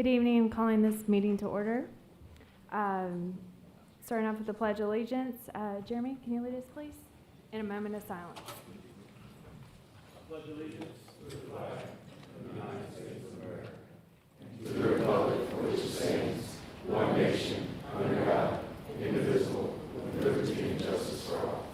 Good evening. I'm calling this meeting to order. Starting off with the Pledge of Allegiance. Jeremy, can you lead us, please? In a moment of silence. Pledge allegiance to the flag of the United States of America and to the republic for which it stands, one nation, under God, indivisible, with liberty and justice for all.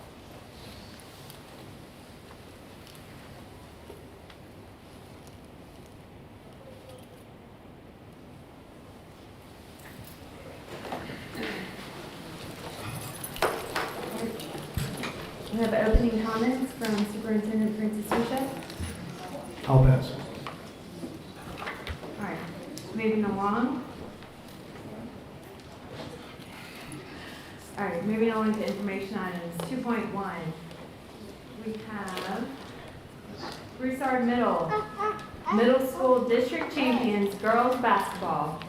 We have opening comments from Superintendent Francis Bishop. I'll pass. All right, moving along. All right, moving on to information items. 2.1. We have Broussard Middle School District Champions Girls Basketball.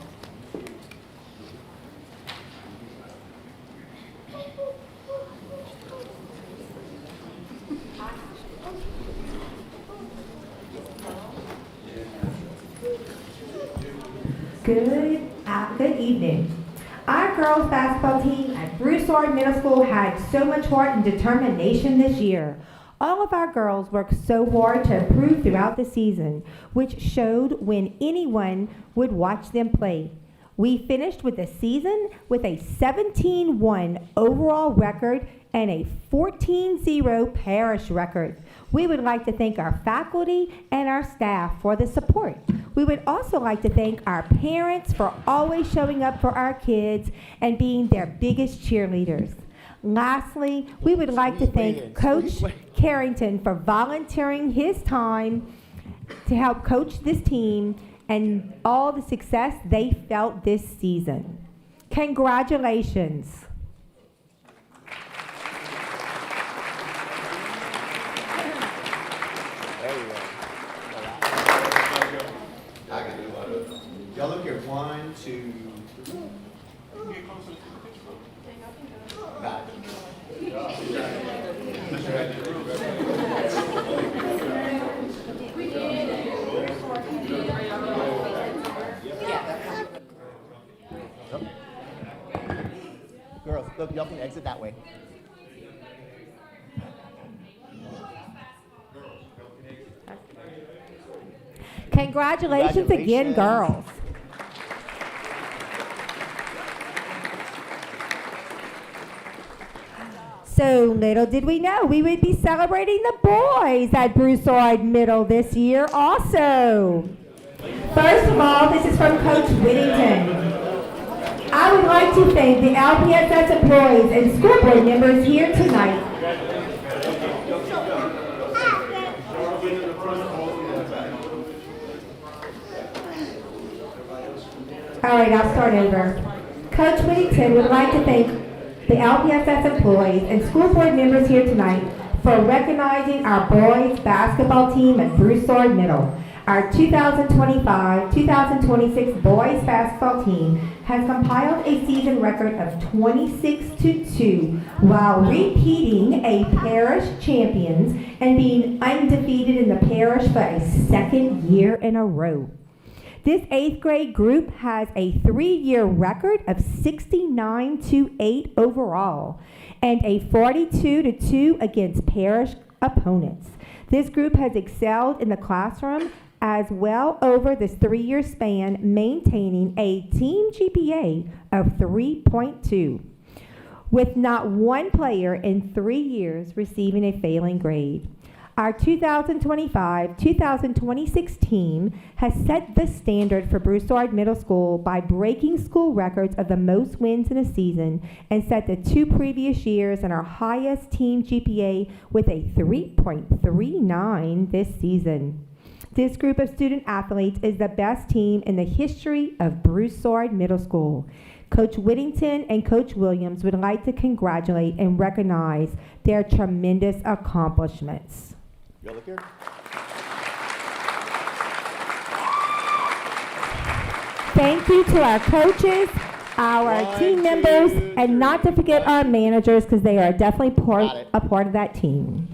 Good evening. Our girls basketball team at Broussard Middle School had so much heart and determination this year. All of our girls worked so hard to improve throughout the season, which showed when anyone would watch them play. We finished with the season with a 17-1 overall record and a 14-0 parish record. We would like to thank our faculty and our staff for the support. We would also like to thank our parents for always showing up for our kids and being their biggest cheerleaders. Lastly, we would like to thank Coach Carrington for volunteering his time to help coach this team and all the success they felt this season. Congratulations. Y'all look here. 1, 2. Got Girls, look, y'all can exit that way. Congratulations again, girls. So little did we know we would be celebrating the boys at Broussard Middle this year also. First of all, this is from Coach Whittington. I would like to thank the LPSB employees and school board members here tonight. All right, I'll start over. Coach Whittington would like to thank the LPSS employees and school board members here tonight for recognizing our boys basketball team at Broussard Middle. Our 2025-2026 boys basketball team has compiled a season record of 26-2 while repeating a parish champions and being undefeated in the parish for a second year in a row. This 8th grade group has a 3-year record of 69-8 overall and a 42-2 against parish opponents. This group has excelled in the classroom as well over this 3-year span, maintaining a team GPA of 3.2, with not one player in 3 years receiving a failing grade. Our 2025-2026 team has set the standard for Broussard Middle School by breaking school records of the most wins in a season and set the 2 previous years and our highest team GPA with a 3.39 this season. This group of student athletes is the best team in the history of Broussard Middle School. Coach Whittington and Coach Williams would like to congratulate and recognize their tremendous accomplishments. Y'all look here. Thank you to our coaches, our team members, and not to forget our managers because they are definitely a part of that team.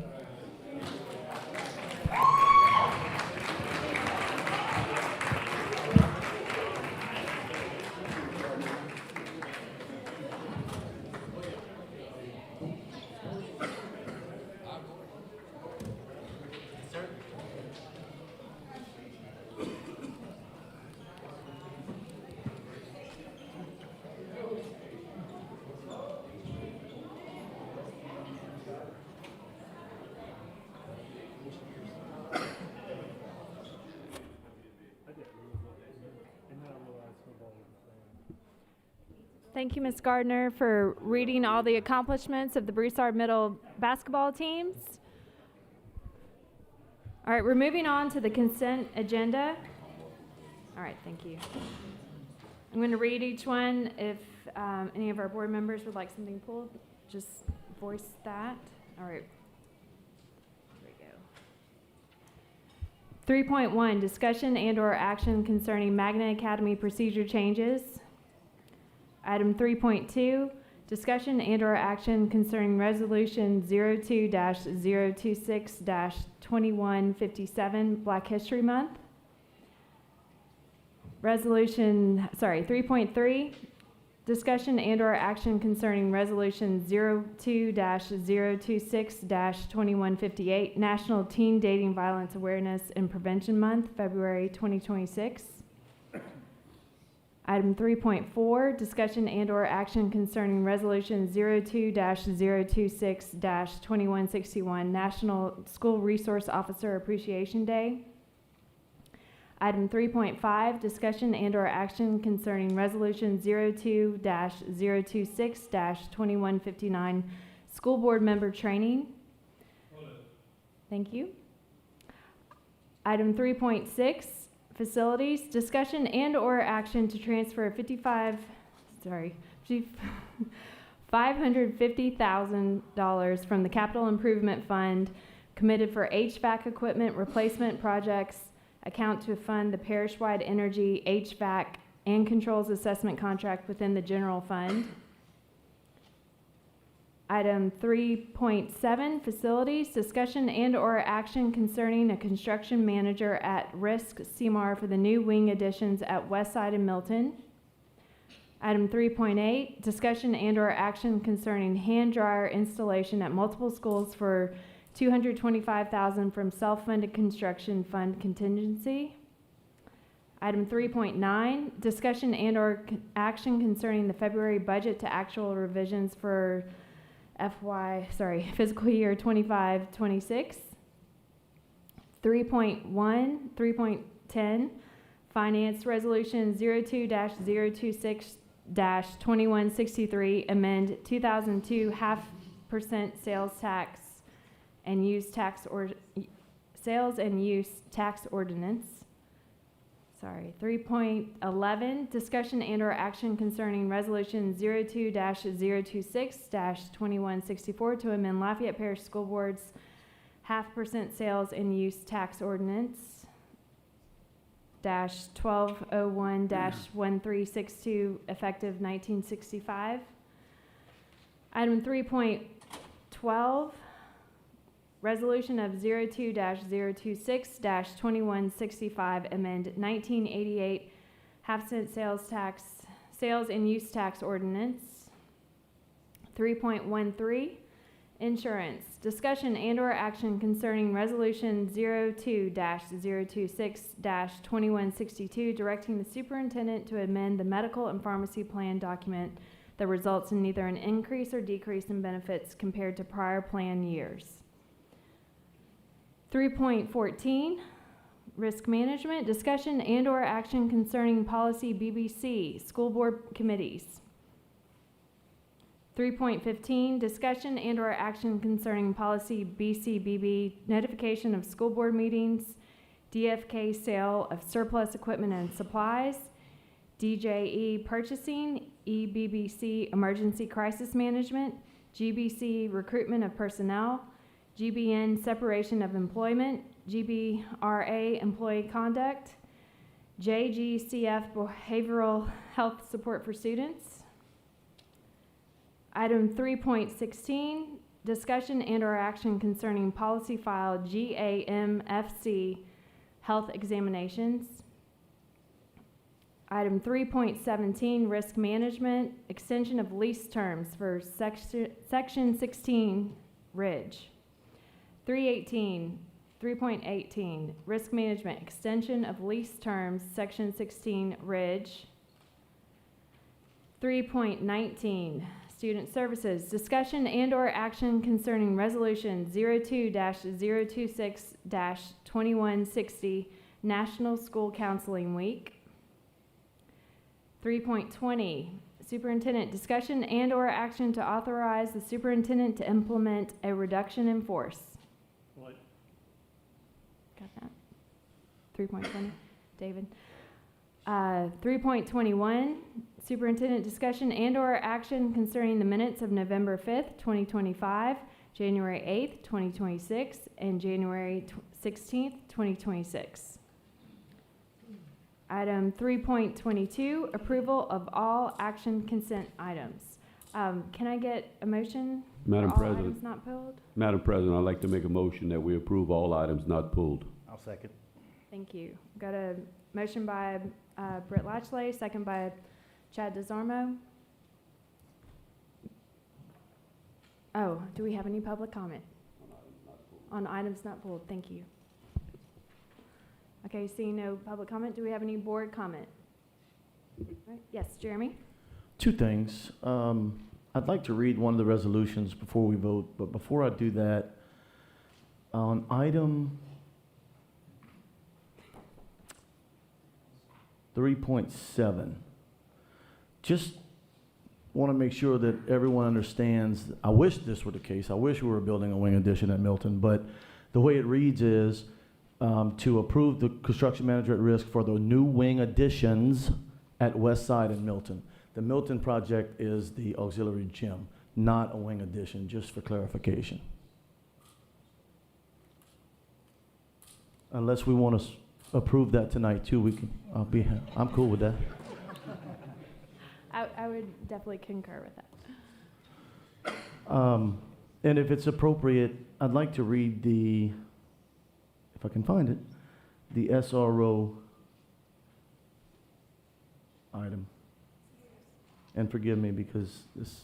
Thank you, Ms. Gardner, for reading all the accomplishments of the Broussard Middle basketball teams. All right, we're moving on to the consent agenda. All right, thank you. I'm going to read each one. If any of our board members would like something pulled, just voice that. All right. Here we go. 3.1, discussion and/or action concerning Magna Academy procedure changes. Item 3.2, discussion and/or action concerning Resolution 02-026-2157, Black History Month. 3.3, discussion and/or action concerning Resolution 02-026-2158, National Teen Dating Violence Awareness and Prevention Month, February 2026. Item 3.4, discussion and/or action concerning Resolution 02-026-2161, National School Resource Officer Appreciation Day. Item 3.5, discussion and/or action concerning Resolution 02-026-2159, School Board Member Training. Thank you. Item 3.6, facilities, discussion and/or action to transfer $550,000 from the Capital Improvement Fund committed for HVAC equipment replacement projects account to fund the parish-wide energy HVAC and controls assessment contract within the general fund. Item 3.7, facilities, discussion and/or action concerning a construction manager at risk CMAR for the new wing additions at Westside and Milton. Item 3.8, discussion and/or action concerning hand dryer installation at multiple schools for $225,000 from self-funded construction fund contingency. Item 3.9, discussion and/or action concerning the February budget to actual revisions for fiscal year 25-26. 3.10, Finance Resolution 02-026-2163, amend 2002 half% sales and use tax ordinance. 3.11, discussion and/or action concerning Resolution 02-026-2164 to amend Lafayette Parish School Board's half% sales and use tax ordinance -1201-1362 effective 1965. Item 3.12, resolution of 02-026-2165 amend 1988 half-cent sales and use tax ordinance. 3.13, insurance, discussion and/or action concerning Resolution 02-026-2162 directing the superintendent to amend the medical and pharmacy plan document that results in neither an increase or decrease in benefits compared to prior plan years. 3.14, risk management, discussion and/or action concerning policy BBC, school board committees. 3.15, discussion and/or action concerning policy BCBB, notification of school board meetings, DFK sale of surplus equipment and supplies, DJE purchasing, EBBC emergency crisis management, GBC recruitment of personnel, GBN separation of employment, GBRA employee conduct, JGCF behavioral health support for students. Item 3.16, discussion and/or action concerning policy file GAMFC health examinations. Item 3.17, risk management, extension of lease terms for section 16 Ridge. 3.18, risk management, extension of lease terms, section 16 Ridge. 3.19, student services, discussion and/or action concerning Resolution 02-026-2160, National School Counseling Week. 3.20, Superintendent, discussion and/or action to authorize the superintendent to implement a reduction in force. What? Got that? 3.20, David. 3.21, superintendent, discussion and/or action concerning the minutes of November 5th, 2025, January 8th, 2026, and January 16th, 2026. Item 3.22, approval of all action consent items. Can I get a motion Madam for all President. items not pulled? Madam President, I'd like to make a motion that we approve all items not pulled. I'll second. Thank you. Got a motion by Britt Latchley, second by Chad DeZarmo. Oh, do we have any public comment? On items not pulled, thank you. Okay, seeing no public comment, do we have any board comment? Right. Yes, Jeremy? Two things. I'd like to read one of the resolutions before we vote, but before I do that, on item 3.7, just want to make sure that everyone understands. I wish this were the case. I wish we were building a wing addition at Milton, but the way it reads is to approve the construction manager at risk for the new wing additions at West Side and Milton. The Milton project is the auxiliary gym, not a wing addition, just for clarification. Unless we want to approve that tonight too, I'm cool with that. I would definitely concur with that. And if it's appropriate, I'd like to read if I can find it, the SRO item. And forgive me because this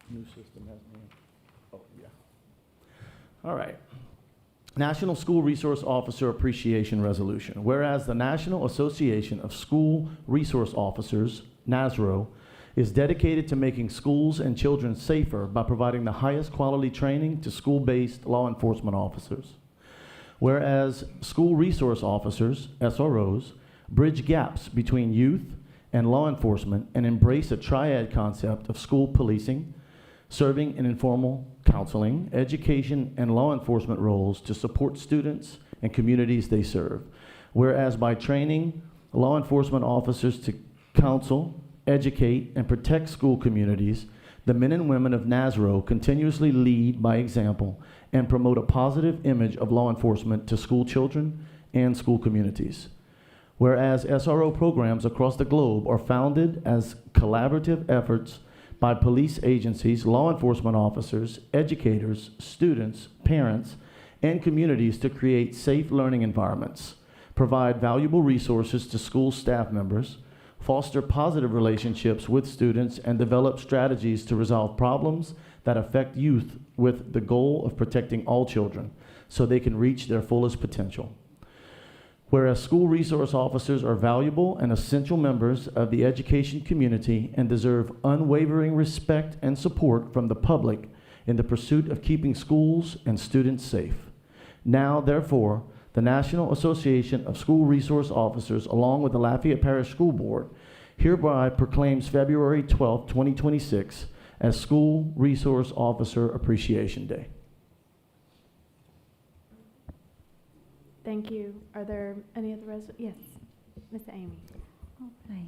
new system has me. Oh, yeah. All right. National School Resource Officer Appreciation Resolution. Whereas the National Association of School Resource Officers, NASRO, is dedicated to making schools and children safer by providing the highest quality training to school-based law enforcement officers. Whereas school resource officers, SROs, bridge gaps between youth and law enforcement and embrace a triad concept of school policing, serving in informal counseling, education, and law enforcement roles to support students and communities they serve. Whereas by training law enforcement officers to counsel, educate, and protect school communities, the men and women of NASRO continuously lead by example and promote a positive image of law enforcement to school children and school communities. Whereas SRO programs across the globe are founded as collaborative efforts by police agencies, law enforcement officers, educators, students, parents, and communities to create safe learning environments, provide valuable resources to school staff members, foster positive relationships with students, and develop strategies to resolve problems that affect youth with the goal of protecting all children so they can reach their fullest potential. Whereas school resource officers are valuable and essential members of the education community and deserve unwavering respect and support from the public in the pursuit of keeping schools and students safe. Now, therefore, the National Association of School Resource Officers, along with the Lafayette Parish School Board, hereby proclaims February 12, 2026 as School Resource Officer Appreciation Day. Thank you. Are there any other yes, Ms. Amy. Okay.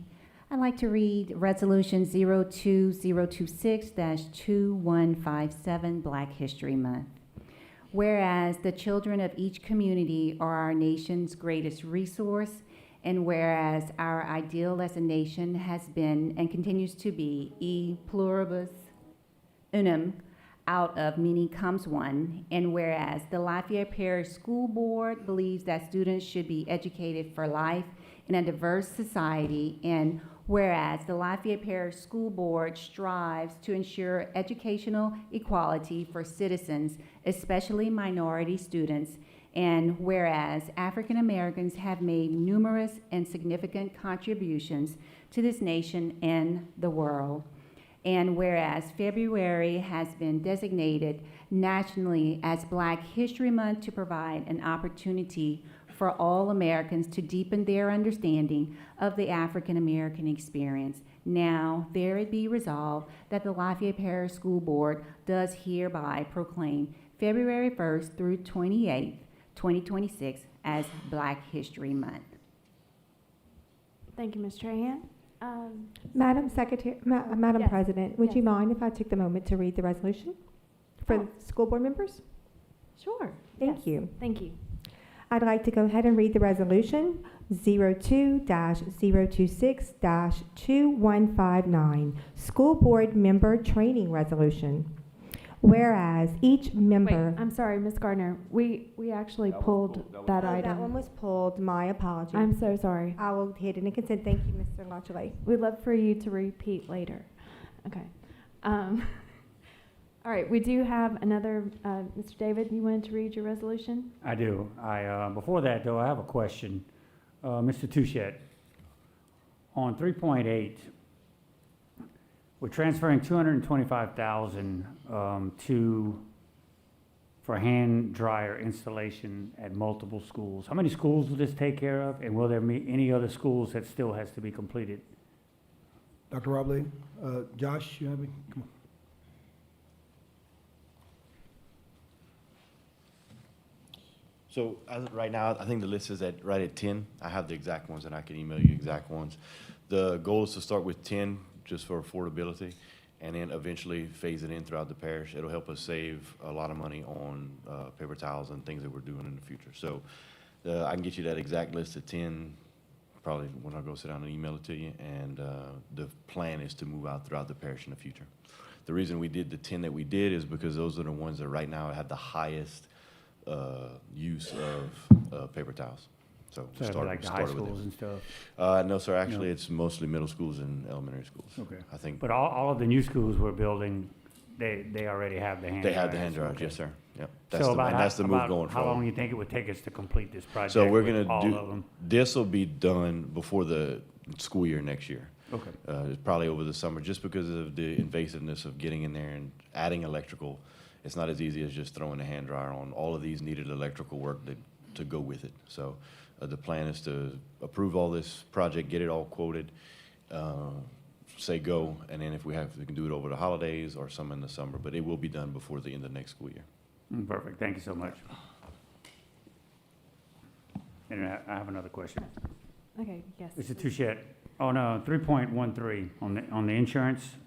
I'd like to read Resolution 02026-2157, Black History Month. Whereas the children of each community are our nation's greatest resource, and whereas our ideal as a nation has been and continues to be e pluribus unum, out of many comes one, and whereas the Lafayette Parish School Board believes that students should be educated for life in a diverse society, and whereas the Lafayette Parish School Board strives to ensure educational equality for citizens, especially minority students, and whereas African Americans have made numerous and significant contributions to this nation and the world, and whereas February has been designated nationally as Black History Month to provide an opportunity for all Americans to deepen their understanding of the African American experience. Now, there it be resolved that the Lafayette Parish School Board does hereby proclaim February 1st through 28th, 2026 as Black History Month. Thank you, Ms. Trahan. Madam Secretary, Madam Yes. President, would Yes. you mind if I took the moment to read the resolution for Oh. the school board members? Sure. Thank Yes. you. Thank you. I'd like to go ahead and read the resolution 02-026-2159, School Board Member Training Resolution. Whereas each Wait, member. I'm sorry, Ms. Gardner. We actually That was pulled pulled. That was that pulled. item. That one was pulled, my apology. I'm so sorry. I will hit it in consent. Thank you, Mr. Lachele. We'd love for you to repeat later. Okay. All right, we do have another, Mr. David, you wanted to read your resolution? I do. Before that, though, I have a question. Mr. Touchette, on 3.8, we're transferring $225,000 for hand dryer installation at multiple schools. How many schools will this take care of, and will there be any other schools that still has to be completed? Dr. Robley, Josh, you have me? Come on. So as of right now, I think the list is right at 10. I have the exact ones, and I can email you exact ones. The goal is to start with 10, just for affordability, and then eventually phase it in throughout the parish. It'll help us save a lot of money on paper towels and things that we're doing in the future. So I can get you that exact list of 10, probably when I go sit down and email it to you. And the plan is to move out throughout the parish in the future. The reason we did the 10 that we did is because those are the ones that right now have the highest use of paper towels. So So it'd be like the high started with schools them. and stuff? No, sir, actually, No. it's mostly middle schools and elementary schools. Okay. I think But all of the new schools we're building, they already have the hand they dryers? have the hand dryers, Okay. yes, sir. Yep. So about And that's the move about going how long forward. you think it would take us to complete this project? So we're with gonna all do, of them? this will be done before the school year next year. Okay. It's probably over the summer, just because of the invasiveness of getting in there and adding electrical. It's not as easy as just throwing a hand dryer on. All of these needed electrical work to go with it. So the plan is to approve all this project, get it all quoted, say go, and then if we can do it over the holidays or some in the summer, but it will be done before the end of next school year. Perfect, thank you so much. And I have another question. Okay, yes. Mr. Touchette, on 3.13, on the insurance,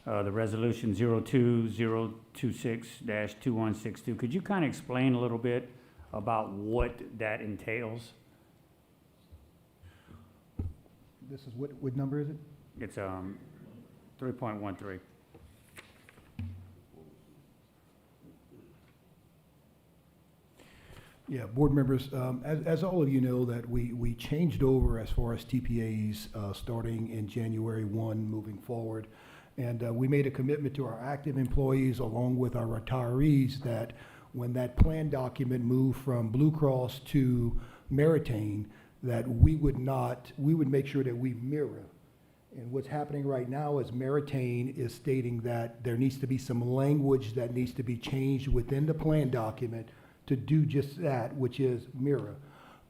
the resolution 02026-2162, could you kind of explain a little bit about what that entails? This is what number is it? It's 3.13. Yeah, board members, as all of you know, that we changed over as far as TPAs starting in January 1 moving forward. And we made a commitment to our active employees along with our retirees that when that plan document moved from Blue Cross to Meritain, that we would make sure that we mirror. And what's happening right now is Meritain is stating that there needs to be some language that needs to be changed within the plan document to do just that, which is mirror.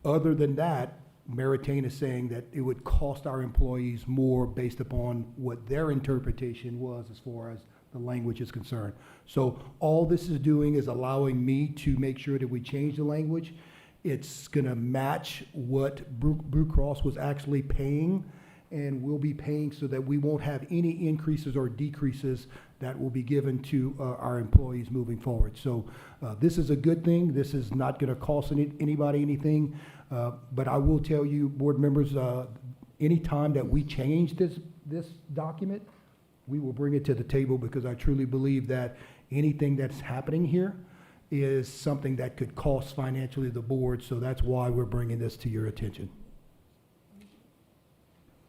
Other than that, Meritain is saying that it would cost our employees more based upon what their interpretation was as far as the language is concerned. So all this is doing is allowing me to make sure that we change the language. It's gonna match what Blue Cross was actually paying, and we'll be paying so that we won't have any increases or decreases that will be given to our employees moving forward. So this is a good thing. This is not gonna cost anybody anything. But I will tell you, board members, anytime that we change this document, we will bring it to the table because I truly believe that anything that's happening here is something that could cost financially the board. So that's why we're bringing this to your attention.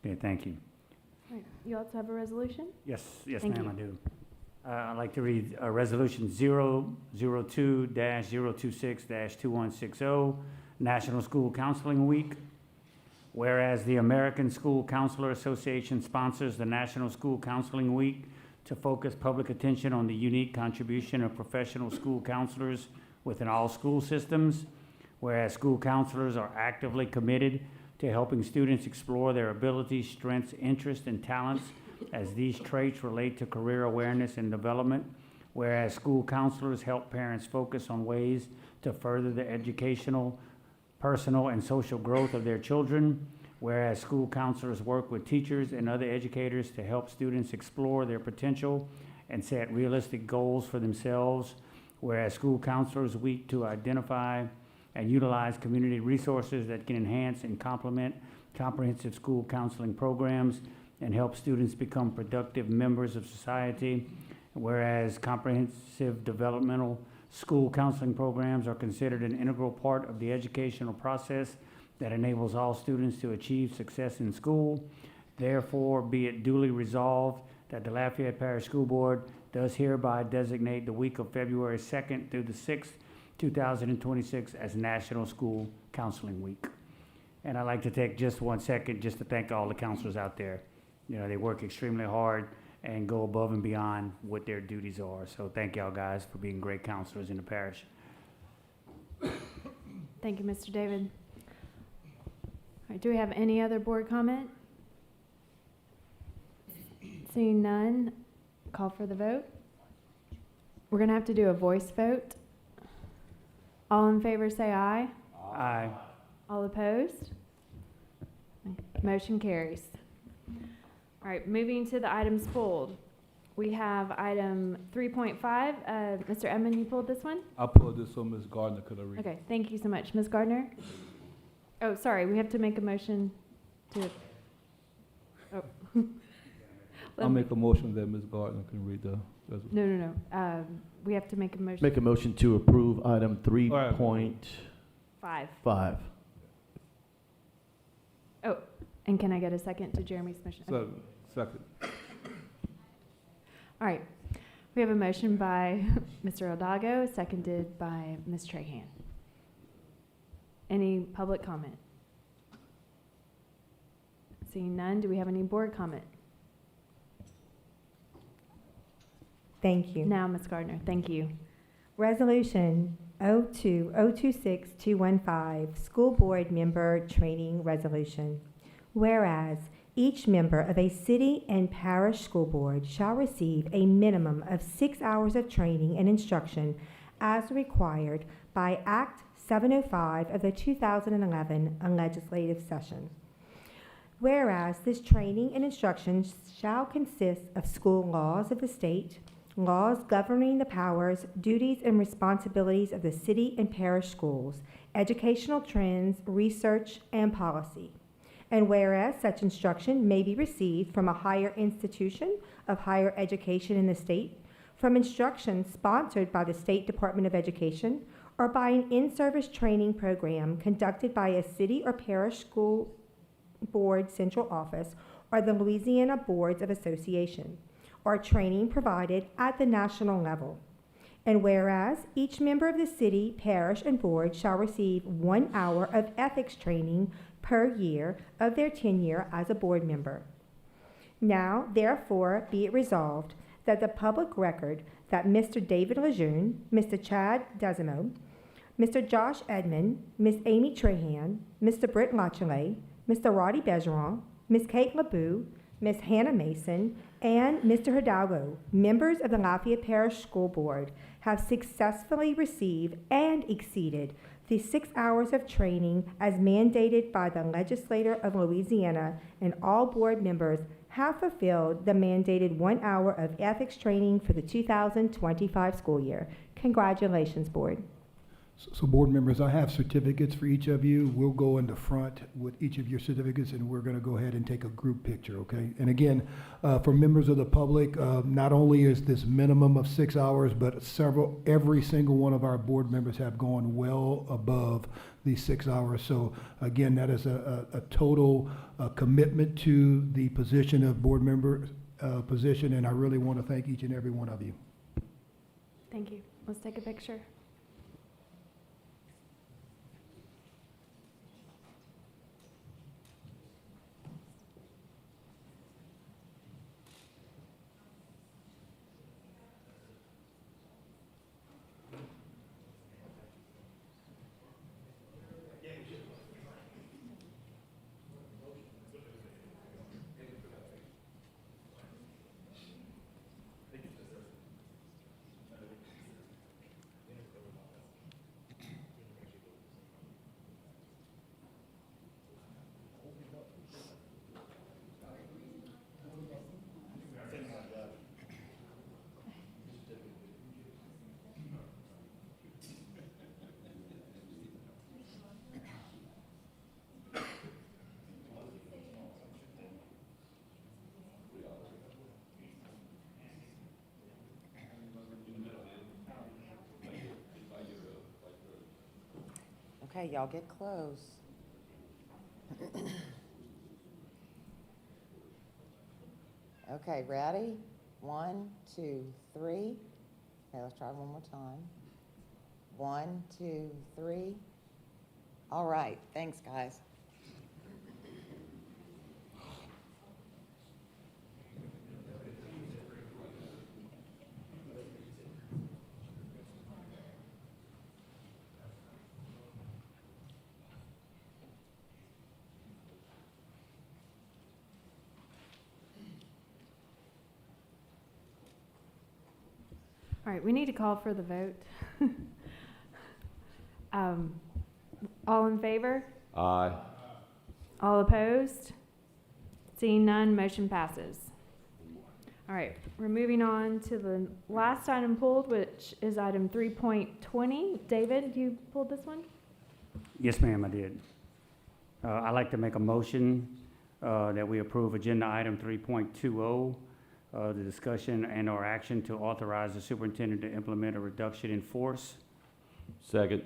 Okay, thank you. All right, you also have a resolution? Yes, Thank ma'am, you. I do. I'd like to read Resolution 002-026-2160, National School Counseling Week. Whereas the American School Counselor Association sponsors the National School Counseling Week to focus public attention on the unique contribution of professional school counselors within all school systems. whereas school counselors are actively committed to helping students explore their abilities, strengths, interests, and talents as these traits relate to career awareness and development, whereas school counselors help parents focus on ways to further the educational, personal, and social growth of their children, whereas school counselors work with teachers and other educators to help students explore their potential and set realistic goals for themselves, whereas school counselors week to identify and utilize community resources that can enhance and complement comprehensive school counseling programs and help students become productive members of society, whereas comprehensive developmental school counseling programs are considered an integral part of the educational process that enables all students to achieve success in school. Therefore, be it duly resolved that the Lafayette Parish School Board does hereby designate the week of February 2nd through the 6th, 2026 as National School Counseling Week. And I'd like to take just 1 second just to thank all the counselors out there. You know, they work extremely hard and go above and beyond what their duties are. So thank y'all guys for being great counselors in the parish. Thank you, Mr. David. All right, do we have any other board comment? Seeing none, call for the vote. We're gonna have to do a voice vote. All in favor say aye. Aye. All opposed? Motion carries. All right, moving to the items pulled. We have item 3.5. Mr. Edmund, you pulled this one? I pulled this so Ms. Gardner could have read. Okay, thank you so much. Ms. Gardner? Oh, sorry, we have to make a motion to, oh. I'll make a motion that Ms. Gardner can read the resolution. No. We have to make a motion. Make a motion to approve item 3.5. Five. Oh, and can I get a second to Jeremy's motion? Okay. Second. All right, we have a motion by Mr. Odago, seconded by Ms. Trahan. Any public comment? Seeing none, do we have any board comment? Thank you. Now, Ms. Gardner, thank you. Resolution 02-026215, School Board Member Training Resolution. Whereas each member of a city and parish school board shall receive a minimum of 6 hours of training and instruction as required by Act 705 of the 2011 legislative session. Whereas this training and instruction shall consist of school laws of the state, laws governing the powers, duties, and responsibilities of the city and parish schools, educational trends, research, and policy. And whereas such instruction may be received from a higher institution of higher education in the state, from instruction sponsored by the State Department of Education, or by an in-service training program conducted by a city or parish school board central office, or the Louisiana Boards of Association, or training provided at the national level. And whereas each member of the city, parish, and board shall receive 1 hour of ethics training per year of their tenure as a board member. Now, therefore, be it resolved that the public record that Mr. David Lejeune, Mr. Chad Desimo, Mr. Josh Edmond, Ms. Amy Trahan, Mr. Britt Lachelet, Mr. Roddy Bergeron, Ms. Kate LeBou, Ms. Hannah Mason, and Mr. Hidalgo, members of the Lafayette Parish School Board, have successfully received and exceeded the 6 hours of training as mandated by the legislature of Louisiana, and all board members have fulfilled the mandated 1 hour of ethics training for the 2025 school year. Congratulations, board. So board members, I have certificates for each of you. We'll go in the front with each of your certificates, and we're going to go ahead and take a group picture, okay? And again, for members of the public, not only is this minimum of 6 hours, but every single one of our board members have gone well above these 6 hours. So again, that is a total commitment to the position of board member position, and I really want to thank each and every one of you. Thank you. Let's take a picture. Okay, y'all get close. Okay, ready? 1, 2, 3. Okay, let's try one more time. 1, 2, 3. All right, thanks, guys. All right, we need to call for the vote. All in favor? Aye. All opposed? Seeing none, motion passes. All right, we're moving on to the last item pulled, which is item 3.20. David, you pulled this one? Yes, ma'am, I did. I'd like to make a motion that we approve agenda item 3.20, the discussion and/or action to authorize the superintendent to implement a reduction in force. Second.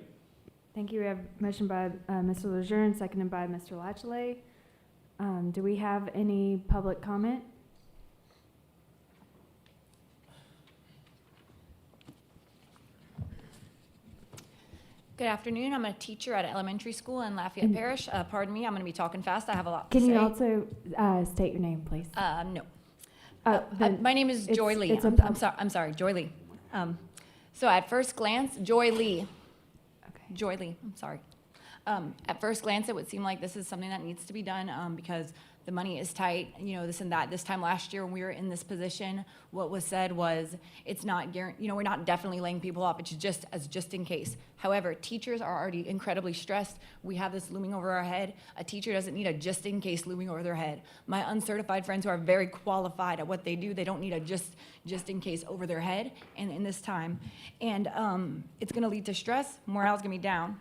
Thank you. We have a motion by Mr. Lejeune, seconded by Mr. Latchley. Do we have any public comment? Good afternoon. I'm a teacher at an elementary school in Lafayette Parish. Pardon me, I'm going to be talking fast. I have a lot to Can say. you also state your name, please? No. Then My name is Joy Lee. it's I'm sorry, Joy Lee. So at first glance, Joy Lee. Okay. Joy Lee, I'm sorry. At first glance, it would seem like this is something that needs to be done because the money is tight, you know, this and that. This time last year when we were in this position, what was said was it's not guaranteed, you know, we're not definitely laying people off. It's just in case. However, teachers are already incredibly stressed. We have this looming over our head. A teacher doesn't need a just in case looming over their head. My uncertified friends who are very qualified at what they do, they don't need a just in case over their head and in this time. And it's gonna lead to stress, morale's gonna be down.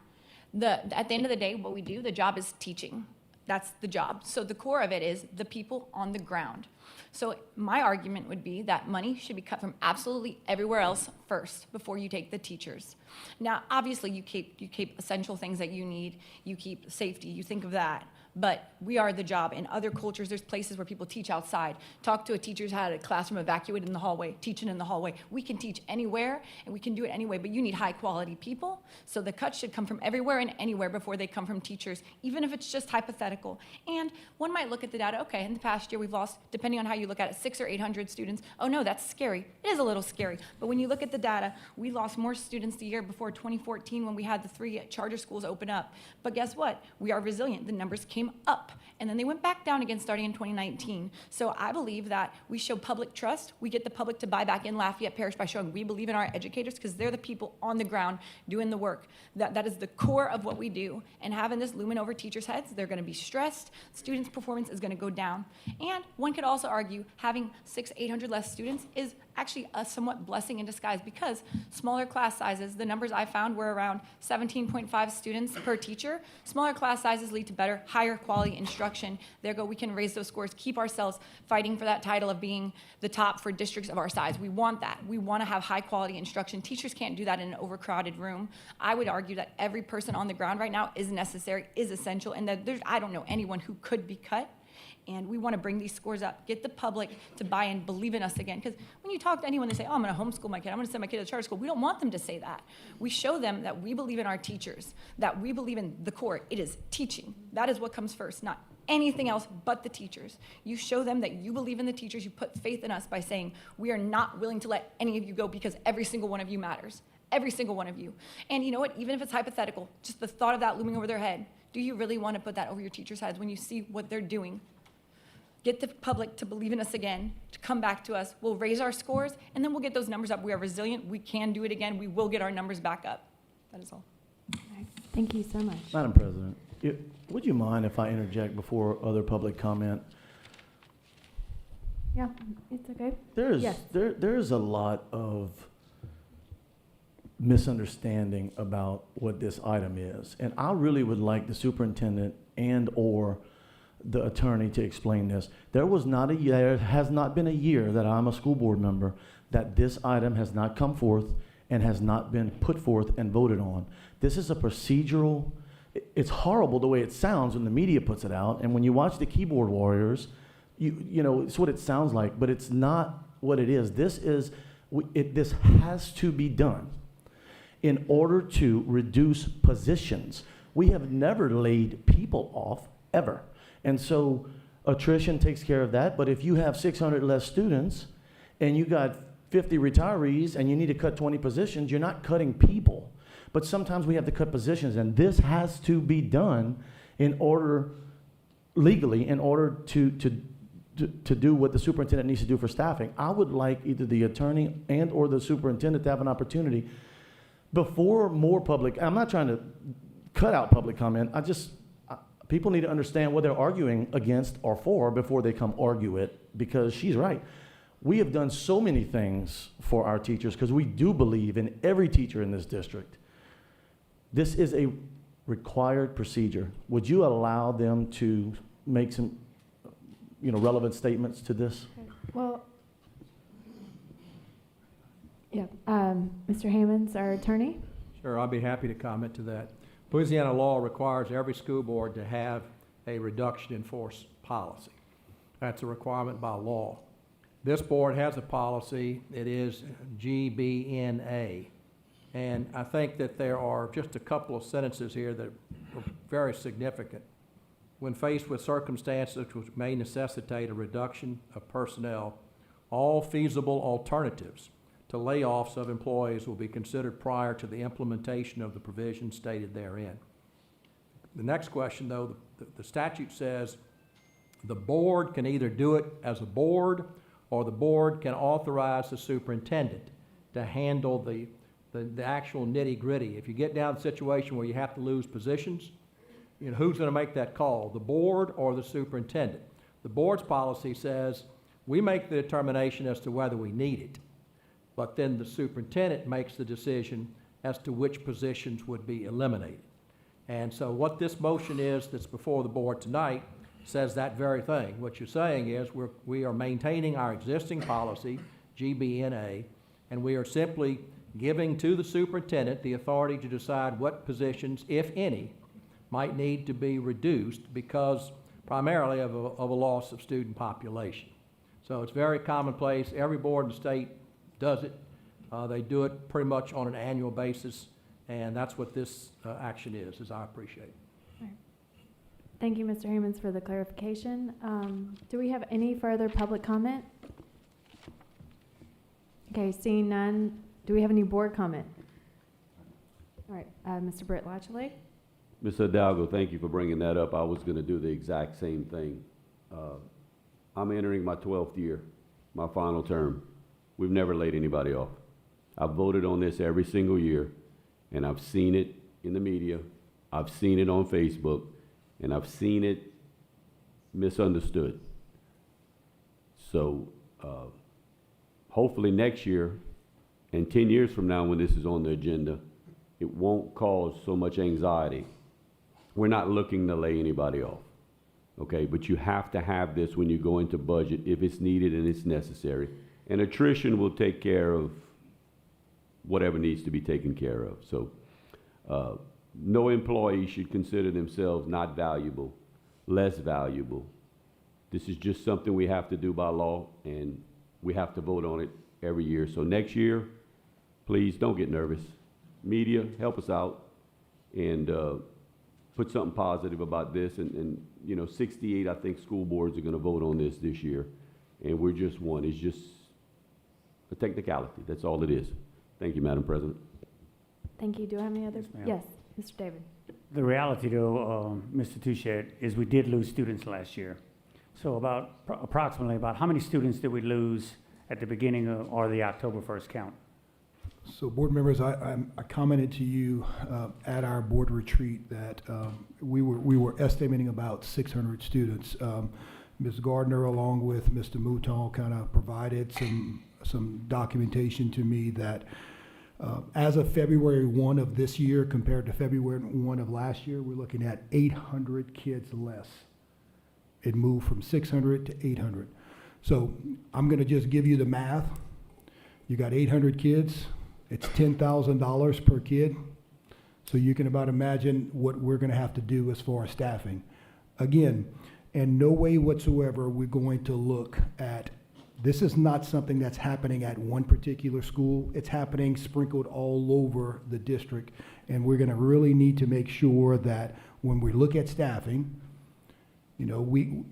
At the end of the day, what we do, the job is teaching. That's the job. So the core of it is the people on the ground. So my argument would be that money should be cut from absolutely everywhere else first before you take the teachers. Now, obviously, you keep essential things that you need. You keep safety. You think of that. But we are the job. In other cultures, there's places where people teach outside. Talk to a teacher who's had a classroom evacuated in the hallway, teaching in the hallway. We can teach anywhere, and we can do it anyway, but you need high-quality people. So the cuts should come from everywhere and anywhere before they come from teachers, even if it's just hypothetical. And one might look at the data, okay, in the past year we've lost, depending on how you look at it, 600 or 800 students. Oh no, that's scary. It is a little scary. But when you look at the data, we lost more students the year before 2014 when we had the 3 charter schools open up. But guess what? We are resilient. The numbers came up, and then they went back down again starting in 2019. So I believe that we show public trust. We get the public to buy back in Lafayette Parish by showing we believe in our educators because they're the people on the ground doing the work. That is the core of what we do. And having this looming over teachers' heads, they're going to be stressed. Students' performance is going to go down. And one could also argue having 600-800 less students is actually a somewhat blessing in disguise because smaller class sizes, the numbers I found were around 17.5 students per teacher. Smaller class sizes lead to better, higher quality instruction. There go, we can raise those scores, keep ourselves fighting for that title of being the top for districts of our size. We want that. We want to have high quality instruction. Teachers can't do that in an overcrowded room. I would argue that every person on the ground right now is necessary, is essential, and that I don't know anyone who could be cut. And we want to bring these scores up, get the public to buy in, believe in us again. Because when you talk to anyone, they say, oh, I'm going to homeschool my kid. I'm going to send my kid to charter school. We don't want them to say that. We show them that we believe in our teachers, that we believe in the core. It is teaching. That is what comes first, not anything else but the teachers. You show them that you believe in the teachers. You put faith in us by saying, we are not willing to let any of you go because every single one of you matters. Every single one of you. And you know what? Even if it's hypothetical, just the thought of that looming over their head, do you really want to put that over your teachers' heads when you see what they're doing? Get the public to believe in us again, to come back to us. We'll raise our scores, and then we'll get those numbers up. We are resilient. We can do it again. We will get our numbers back up. That is all. Okay. Thank you so much. Madam President, would you mind if I interject before other public comment? Yeah, it's okay. Yes. There's a lot of misunderstanding about what this item is, and I really would like the superintendent and/or the attorney to explain this. There has not been a year that I'm a school board member that this item has not come forth and has not been put forth and voted on. This is a procedural it's horrible the way it sounds when the media puts it out. And when you watch the keyboard warriors, you know, it's what it sounds like, but it's not what it is. This has to be done in order to reduce positions. We have never laid people off, ever. And so attrition takes care of that, but if you have 600 less students and you got 50 retirees and you need to cut 20 positions, you're not cutting people. But sometimes we have to cut positions, and this has to be done in order, legally, in order to do what the superintendent needs to do for staffing. I would like either the attorney and or the superintendent to have an opportunity before more public, I'm not trying to cut out public comment, people need to understand what they're arguing against or for before they come argue it, because she's right. We have done so many things for our teachers because we do believe in every teacher in this district. This is a required procedure. Would you allow them to make some, relevant statements to this? Well, yeah, Mr. Hammonds, our attorney. Sure, I'll be happy to comment to that. Louisiana law requires every school board to have a reduction in force policy. That's a requirement by law. This board has a policy. It is GBNA. And I think that there are just a couple of sentences here that are very significant. When faced with circumstances which may necessitate a reduction of personnel, all feasible alternatives to layoffs of employees will be considered prior to the implementation of the provisions stated therein. The next question, though, the statute says the board can either do it as a board, or the board can authorize the superintendent to handle the actual nitty-gritty. If you get down to a situation where you have to lose positions, who's going to make that call, the board or the superintendent? The board's policy says we make the determination as to whether we need it, but then the superintendent makes the decision as to which positions would be eliminated. And so what this motion is that's before the board tonight says that very thing. What you're saying is we are maintaining our existing policy, GBNA, and we are simply giving to the superintendent the authority to decide what positions, if any, might need to be reduced because primarily of a loss of student population. So it's very commonplace. Every board in the state does it. They do it pretty much on an annual basis, and that's what this action is, as I appreciate it. All right. Thank you, Mr. Hammonds, for the clarification. Do we have any further public comment? Okay, seeing none, do we have any board comment? All right, Mr. Britt Latchley. Ms. Hidalgo, thank you for bringing that up. I was going to do the exact same thing. I'm entering my 12th year, my final term. We've never laid anybody off. I've voted on this every single year, and I've seen it in the media. I've seen it on Facebook, and I've seen it misunderstood. So hopefully next year and 10 years from now when this is on the agenda, it won't cause so much anxiety. We're not looking to lay anybody off, okay? But you have to have this when you go into budget if it's needed and it's necessary. And attrition will take care of whatever needs to be taken care of. So no employee should consider themselves not valuable, less valuable. This is just something we have to do by law, and we have to vote on it every year. So next year, please don't get nervous. Media, help us out and put something positive about this. And 68, I think, school boards are going to vote on this year. And we're just one. It's just a technicality. That's all it is. Thank you, Madam President. Thank you. Do I have any other? Yes, Yes, Mr. David. The reality, though, Mr. Touchette, is we did lose students last year. So approximately about how many students did we lose at the beginning of, or the October 1st count? So board members, I commented to you at our board retreat that we were estimating about 600 students. Ms. Gardner, along with Mr. Mouton, kind of provided some documentation to me that as of February 1 of this year compared to February 1 of last year, we're looking at 800 kids less. It moved from 600 to 800. So I'm going to just give you the math. You got 800 kids. It's $10,000 per kid. So you can about imagine what we're gonna have to do as far as staffing. Again, in no way whatsoever we're going to look at, this is not something that's happening at one particular school. It's happening sprinkled all over the district. And we're gonna really need to make sure that when we look at staffing, you know, we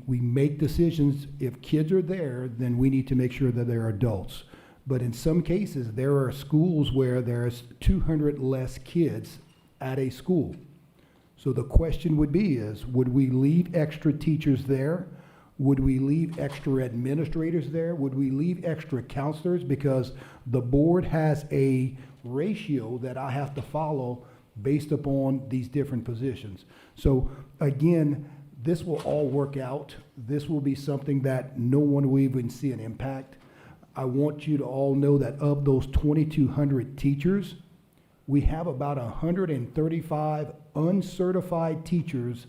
make decisions. If kids are there, then we need to make sure that they're adults. But in some cases, there are schools where there's 200 less kids at a school. So the question would be is, would we leave extra teachers there? Would we leave extra administrators there? Would we leave extra counselors? Because the board has a ratio that I have to follow based upon these different positions. So again, this will all work out. This will be something that no one will even see an impact. I want you to all know that of those 2,200 teachers, we have about 135 uncertified teachers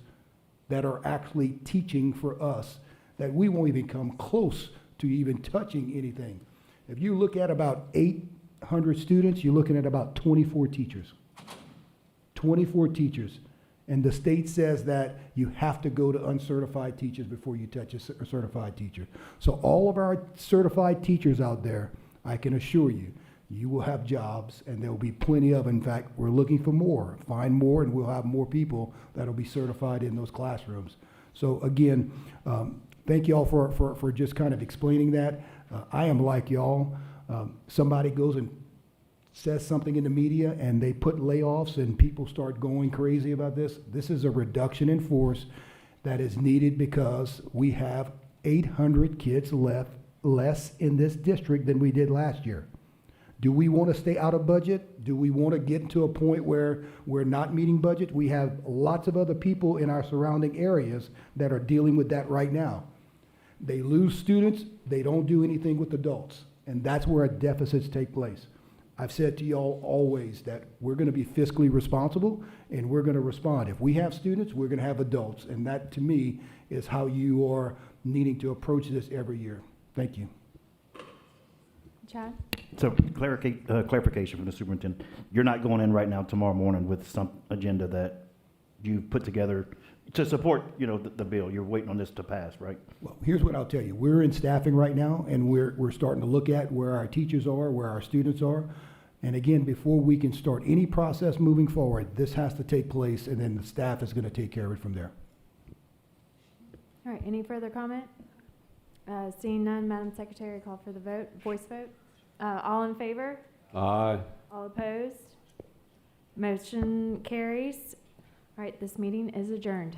that are actually teaching for us, that we won't even come close to even touching anything. If you look at about 800 students, you're looking at about 24 teachers. 24 teachers. And the state says that you have to go to uncertified teachers before you touch a certified teacher. So all of our certified teachers out there, I can assure you, you will have jobs, and there will be plenty of. In fact, we're looking for more. Find more, and we'll have more people that will be certified in those classrooms. So again, thank you all for just kind of explaining that. I am like y'all. Somebody goes and says something in the media, and they put layoffs, and people start going crazy about this. This is a reduction in force that is needed because we have 800 kids less in this district than we did last year. Do we want to stay out of budget? Do we want to get to a point where we're not meeting budget? We have lots of other people in our surrounding areas that are dealing with that right now. They lose students, they don't do anything with adults, and that's where deficits take place. I've said to y'all always that we're going to be fiscally responsible, and we're going to respond. If we have students, we're going to have adults, and that to me is how you are needing to approach this every year. Thank you. Chad? So clarification from the superintendent. You're not going in right now tomorrow morning with some agenda that you've put together to support, you know, the bill. You're waiting on this to pass, right? Well, here's what I'll tell you. We're in staffing right now, and we're starting to look at where our teachers are, where our students are. And again, before we can start any process moving forward, this has to take place, and then the staff is going to take care of it from there. All right, any further comment? Seeing none, Madam Secretary, call for the vote, voice vote. All in favor? Aye. All opposed? Motion carries. All right, this meeting is adjourned.